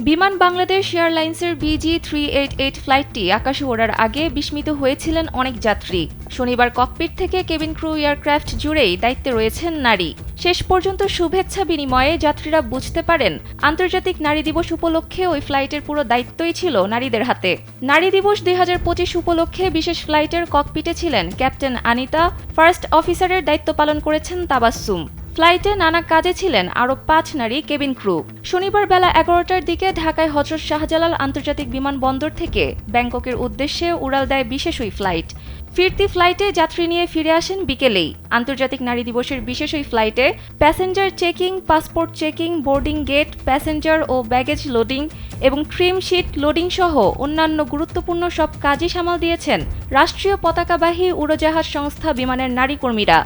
বিমান বাংলাদেশ এয়ারলাইন্সের BG388 ফ্লাইটটি আকাশে ওড়ার আগে বিস্মিত হয়েছিলেন অনেক যাত্রী। শনিবার ককপিট থেকে কেবিন ক্রু এয়ারক্রাফট জুড়েই দায়িত্বে রয়েছেন নারী। শেষ পর্যন্ত শুভেচ্ছা বিনিময়ে যাত্রীরা বুঝতে পারেন আন্তর্জাতিক নারী দিবস উপলক্ষে ওই ফ্লাইটের পুরো দায়িত্বই ছিল নারীদের হাতে। নারী দিবস 2025 উপলক্ষে বিশেষ ফ্লাইটের ককপিটে ছিলেন ক্যাপ্টেন আনিতা, ফার্স্ট অফিসারের দায়িত্ব পালন করেছেন তাবাসসুম। ফ্লাইটে নানা কাজে ছিলেন আরও 5 নারী কেবিন ক্রু। শনিবার বেলা 11টার দিকে ঢাকায় হযরত শাহজালাল আন্তর্জাতিক বিমানবন্দর থেকে ব্যাংককের উদ্দেশ্যে উড়াল দেয় বিশেষ ওই ফ্লাইট। ফিরতি ফ্লাইটে যাত্রী নিয়ে ফিরে আসেন বিকেলেই। আন্তর্জাতিক নারী দিবসের বিশেষ ওই ফ্লাইটে passenger checking, passport checking, boarding gate, passenger ও ব্যাগেজ লোডিং এবং ট্রিম শিট লোডিং সহ অন্যান্য গুরুত্বপূর্ণ সব কাজই সামাল দিয়েছেন রাষ্ট্রীয় পতাকাবাহী উড়োজাহাজ সংস্থা বিমানের নারী কর্মীরা।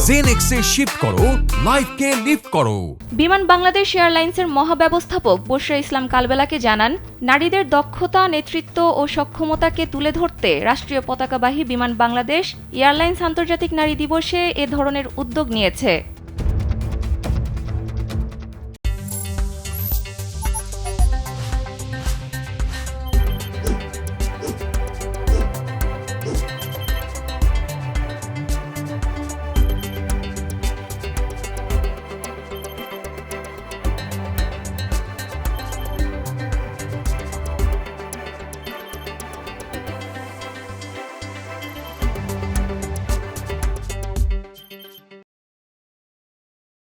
জেনেক্সে শিফট করো, লাইফকে লিফট করো। বিমান বাংলাদেশ এয়ারলাইন্সের মহাব্যবস্থাপক বশরা ইসলাম কালবেলাকে জানান, নারীদের দক্ষতা, নেতৃত্ব ও সক্ষমতাকে তুলে ধরতে রাষ্ট্রীয় পতাকাবাহী বিমান বাংলাদেশ এয়ারলাইন্স আন্তর্জাতিক নারী দিবসে এ ধরনের উদ্যোগ নিয়েছে।